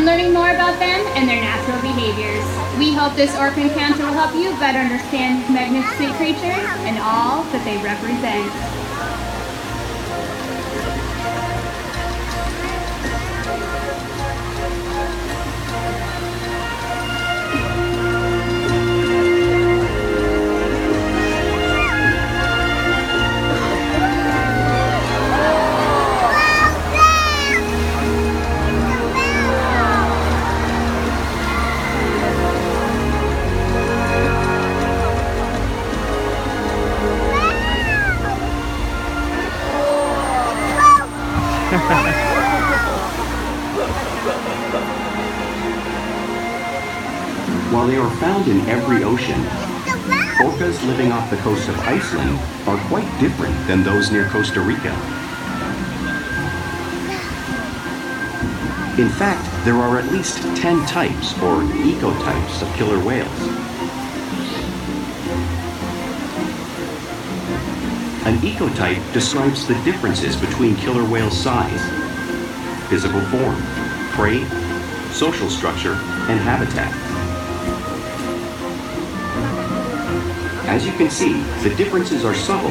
learning more about them and their natural behaviors. We hope this orca encounter will help you better understand these magnificent creatures and all that they represent. While they are found in every ocean, orcas living off the coast of Iceland are quite different than those near Costa Rica. In fact, there are at least 10 types or ecotypes of killer whales. An ecotype describes the differences between killer whale size, physical form, prey, social structure, and habitat. As you can see, the differences are subtle,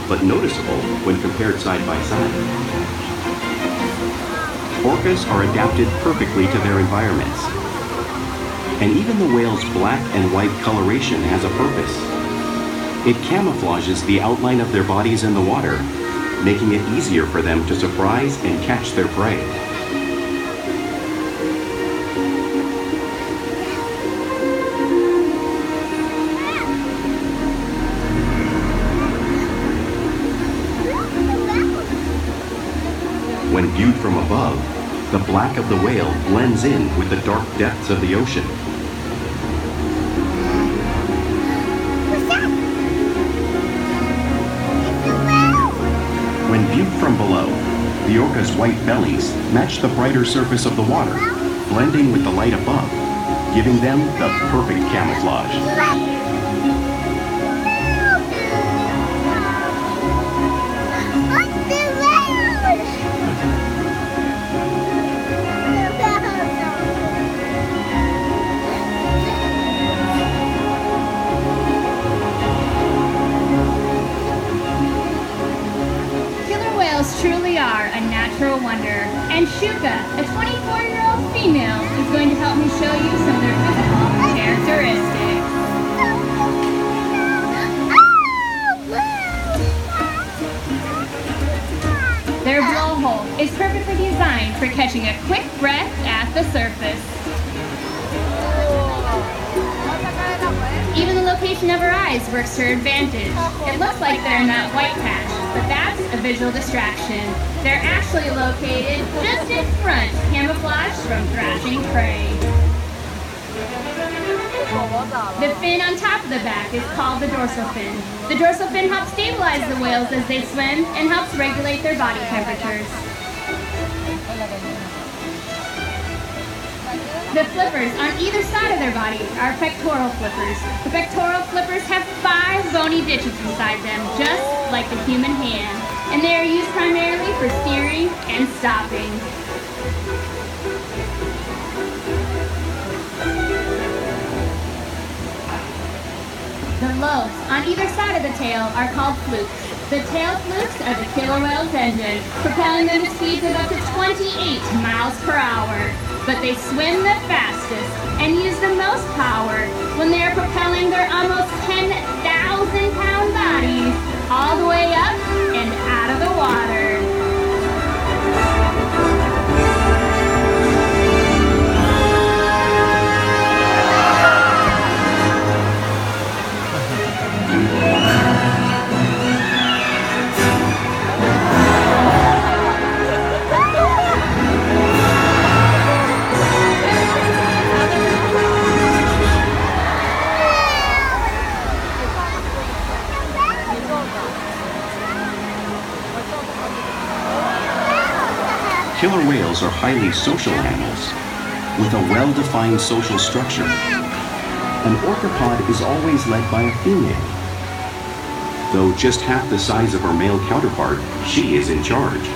but noticeable when compared side by side. Orcas are adapted perfectly to their environments. And even the whale's black and white coloration has a purpose. It camouflages the outline of their bodies in the water, making it easier for them to surprise and catch their prey. When viewed from above, the black of the whale blends in with the dark depths of the ocean. When viewed from below, the orca's white bellies match the brighter surface of the water, blending with the light above, giving them the perfect camouflage. Truly are a natural wonder, and Shuka, a 24-year-old female, is going to help me show you some of their physical characteristics. Their blowhole is perfectly designed for catching a quick breath at the surface. Even the location of her eyes works to her advantage. It looks like they're in that white patch, but that's a visual distraction. They're actually located just in front, camouflaged from thrashing prey. The fin on top of the back is called the dorsal fin. The dorsal fin helps stabilize the whales as they swim and helps regulate their body temperatures. The flippers on either side of their bodies are pectoral flippers. The pectoral flippers have 5 bony ditches inside them, just like the human hand, and they are used primarily for steering and stopping. The lobes on either side of the tail are called flukes. The tail flukes are the killer whale's engine, propelling them to speeds of up to 28 miles per hour. But they swim the fastest and use the most power when they are propelling their almost 10,000-pound bodies all the way up and out of the water. Killer whales are highly social animals with a well-defined social structure. An orca pod is always led by a female. Though just half the size of her male counterpart, she is in charge.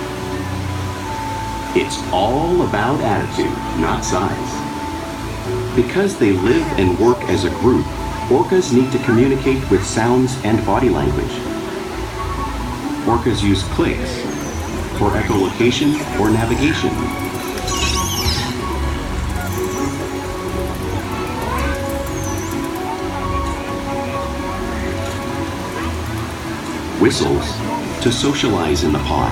It's all about attitude, not size. Because they live and work as a group, orcas need to communicate with sounds and body language. Orcas use clicks for echolocation or navigation. Whistles to socialize in the pod.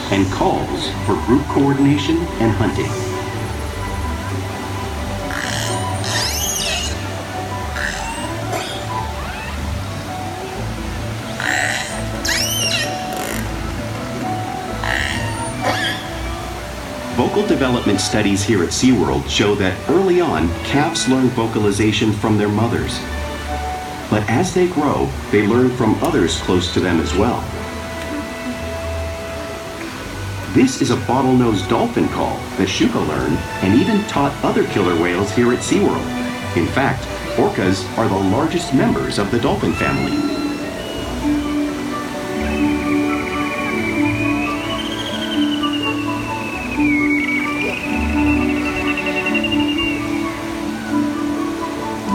And calls for group coordination and hunting. Vocal development studies here at SeaWorld show that early on, calves learn vocalization from their mothers. But as they grow, they learn from others close to them as well. This is a bottlenose dolphin call that Shuka learned and even taught other killer whales here at SeaWorld. In fact, orcas are the largest members of the dolphin family.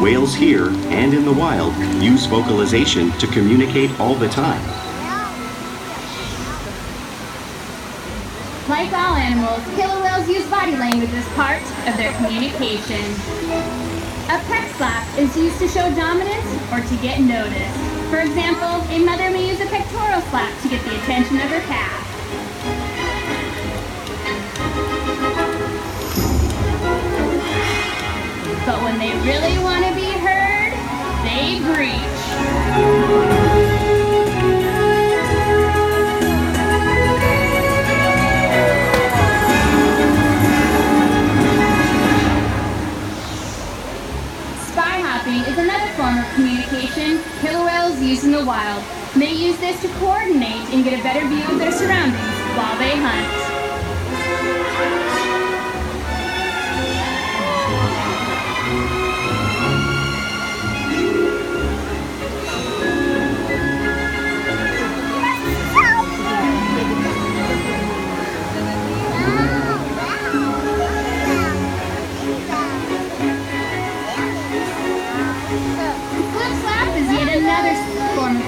Whales here and in the wild use vocalization to communicate all the time. Like all animals, killer whales use body language as part of their communication. A peck slap is used to show dominance or to get noticed. For example, a mother may use a pectoral slap to get the attention of her calf. But when they really want to be heard, they breach. Spy hopping is another form of communication killer whales use in the wild. They use this to coordinate and get a better view of their surroundings while they hunt.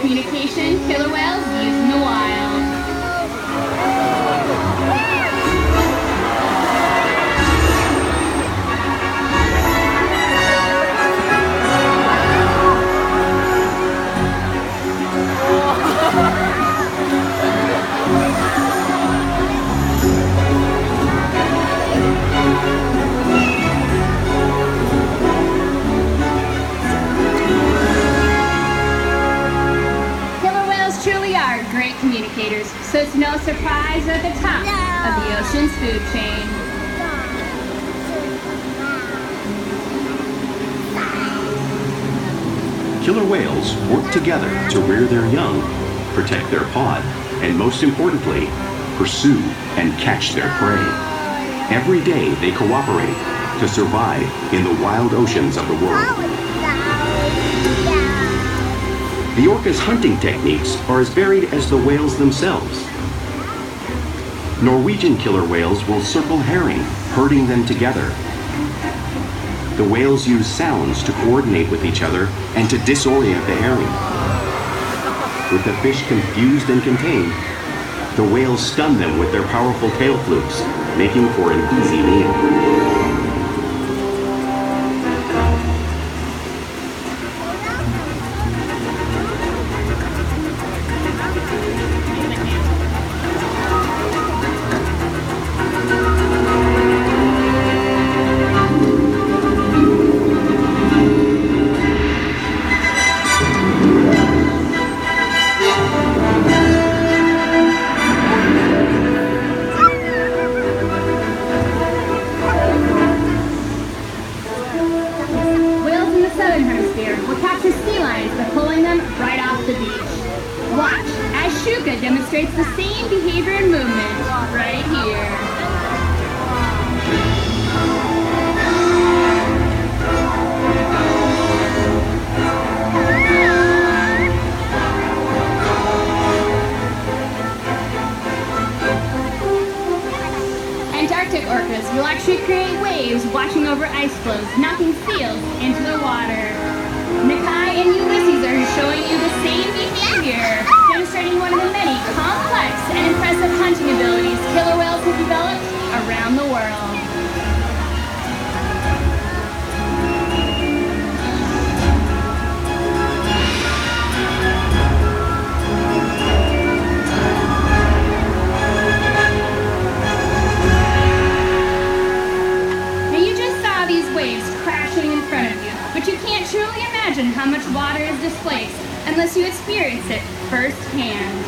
Communication killer whales use in the wild. Great communicators, so it's no surprise they're at the top of the ocean's food chain. Killer whales work together to rear their young, protect their pod, and most importantly, pursue and catch their prey. Every day they cooperate to survive in the wild oceans of the world. The orca's hunting techniques are as varied as the whales themselves. Norwegian killer whales will circle herring, herding them together. The whales use sounds to coordinate with each other and to disorient the herring. With the fish confused and contained, the whales stun them with their powerful tail flukes, making for an easy meal. Demonstrates the same behavior and movement right here. washing over ice floes, knocking seals into the water. Nakai and Ulysses are showing you the same behavior, demonstrating one of the many complex and impressive hunting abilities killer whales have developed around the world. But you can't truly imagine how much water is displaced unless you experience it firsthand.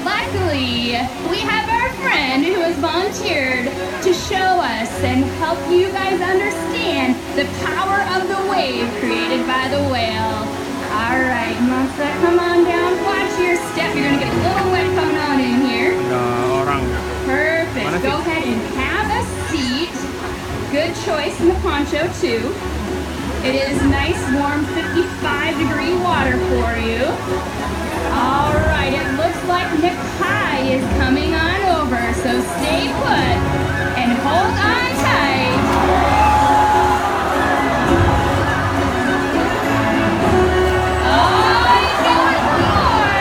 Luckily, we have our friend who has volunteered to show us and help you guys understand the power of the wave created by the whale. All right, Monster, come on down. Watch your step. You're going to get a little wet coming on in here. Perfect. Go ahead and have a seat. Good choice in the poncho, too. It is nice, warm, 55-degree water for you. All right, it looks like Nakai is coming on over, so stay put and hold on tight. Oh, he's going for more.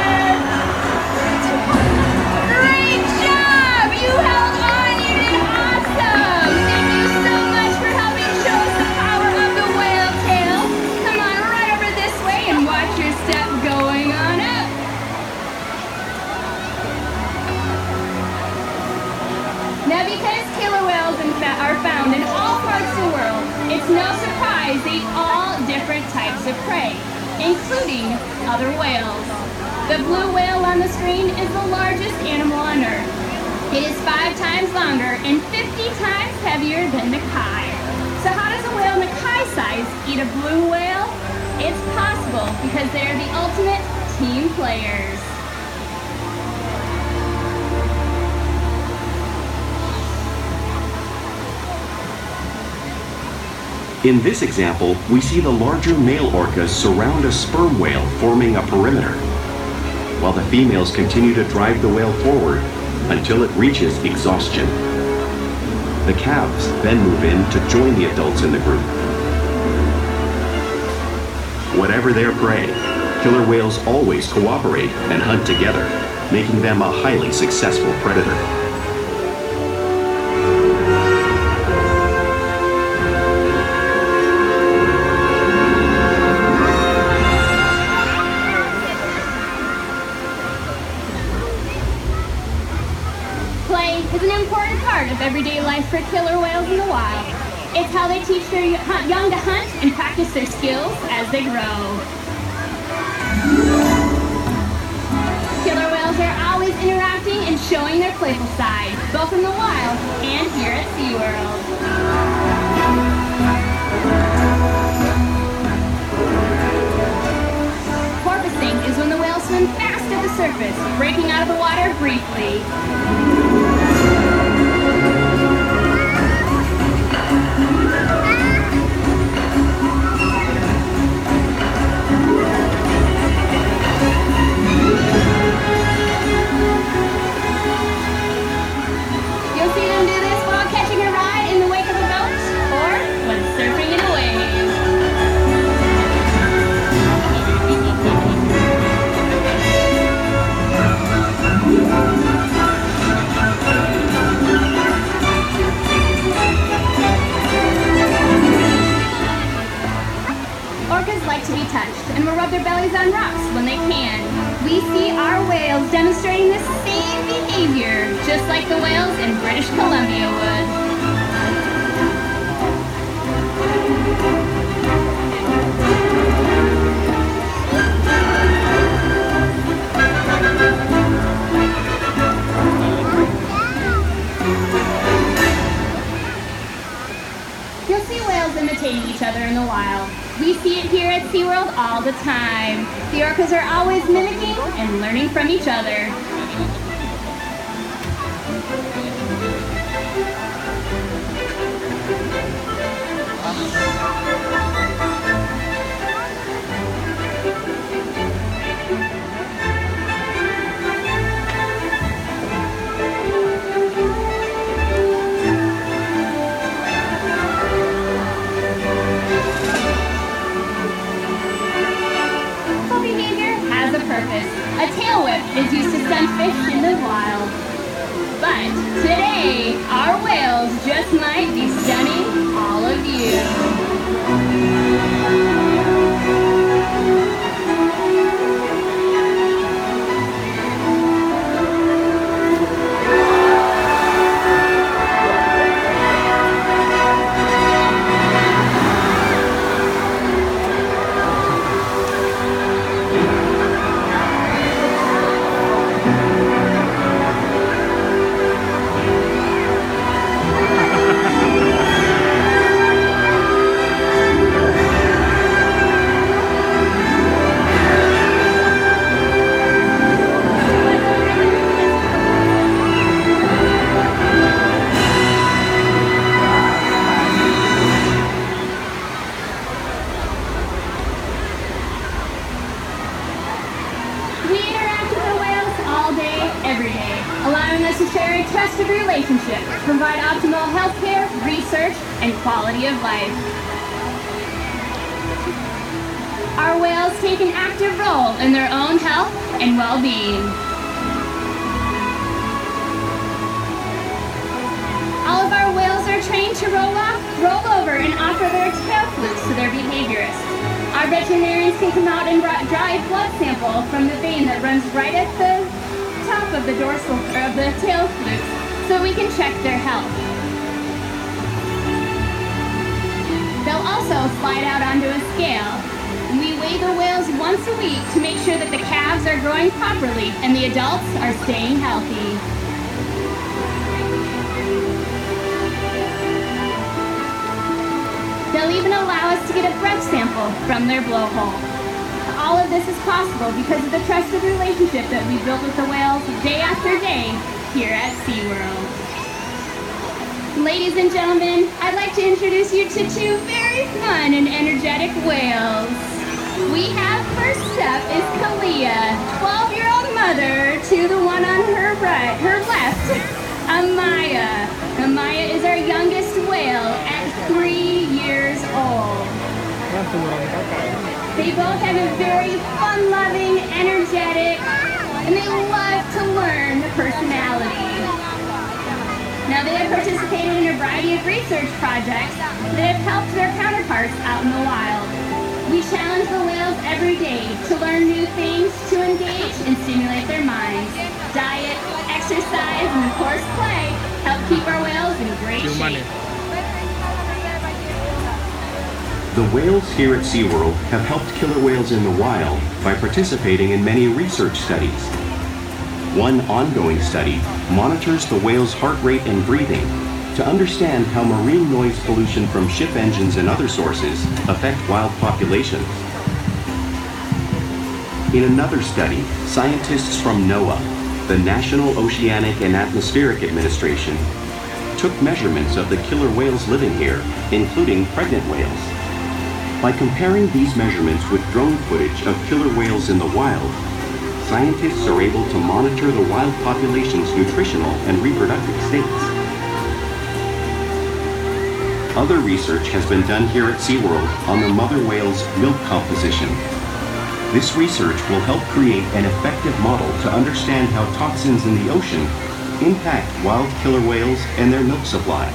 Great job! You held on. You did awesome. Thank you so much for helping show us the power of the whale tail. Come on, right over this way and watch your step going on up. Now, because killer whales are found in all parts of the world, it's no surprise they eat all different types of prey, including other whales. The blue whale on the screen is the largest animal on Earth. It is 5 times longer and 50 times heavier than the kai. So how does a whale Nakai size eat a blue whale? It's possible because they are the ultimate team players. In this example, we see the larger male orcas surround a sperm whale, forming a perimeter, while the females continue to drive the whale forward until it reaches exhaustion. The calves then move in to join the adults in the group. Whatever their prey, killer whales always cooperate and hunt together, making them a highly successful predator. Is an important part of everyday life for killer whales in the wild. It's how they teach their young to hunt and practice their skills as they grow. Killer whales are always interacting and showing their playful side, both in the wild and here at SeaWorld. Porpoising is when the whales swim fast at the surface, breaking out of the water briefly. You'll see them do this while catching a ride in the wake of a boat or when surfing in a wave. Orcas like to be touched and will rub their bellies on rocks when they can. We see our whales demonstrating the same behavior, just like the whales in British Columbia would. You'll see whales imitating each other in the wild. We see it here at SeaWorld all the time. The orcas are always mimicking and learning from each other. purpose. A tail whip is used to send fish in the wild. But today, our whales just might be stunning all of you. To share a trusted relationship, provide optimal healthcare, research, and quality of life. Our whales take an active role in their own health and well-being. All of our whales are trained to roll over, and offer their tail flukes to their behaviorists. Our veterinarians can come out and draw a blood sample from the vein that runs right at the top of the dorsal of the tail flukes, so we can check their health. They'll also slide out onto a scale. We weigh the whales once a week to make sure that the calves are growing properly and the adults are staying healthy. They'll even allow us to get a breath sample from their blowhole. All of this is possible because of the trusted relationship that we built with the whales day after day here at SeaWorld. Ladies and gentlemen, I'd like to introduce you to two very fun and energetic whales. We have first up is Kalia, 12-year-old mother to the one on her left, Amaya. Amaya is our youngest whale at 3 years old. They both have a very fun-loving, energetic, and they love to learn personality. Now, they have participated in a variety of research projects that have helped their counterparts out in the wild. We challenge the whales every day to learn new things, to engage and stimulate their minds. Diet, exercise, and of course play help keep our whales in great shape. The whales here at SeaWorld have helped killer whales in the wild by participating in many research studies. One ongoing study monitors the whale's heart rate and breathing to understand how marine noise pollution from ship engines and other sources affect wild populations. In another study, scientists from NOAA, the National Oceanic and Atmospheric Administration, took measurements of the killer whales living here, including pregnant whales. By comparing these measurements with drone footage of killer whales in the wild, scientists are able to monitor the wild population's nutritional and reproductive states. Other research has been done here at SeaWorld on the mother whale's milk composition. This research will help create an effective model to understand how toxins in the ocean impact wild killer whales and their milk supply.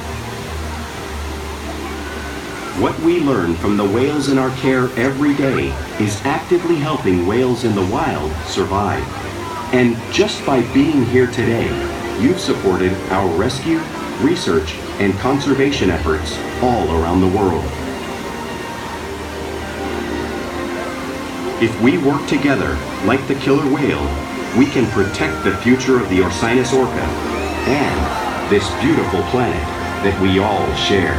What we learn from the whales in our care every day is actively helping whales in the wild survive. And just by being here today, you've supported our rescue, research, and conservation efforts all around the world. If we work together, like the killer whale, we can protect the future of the Orca and this beautiful planet that we all share.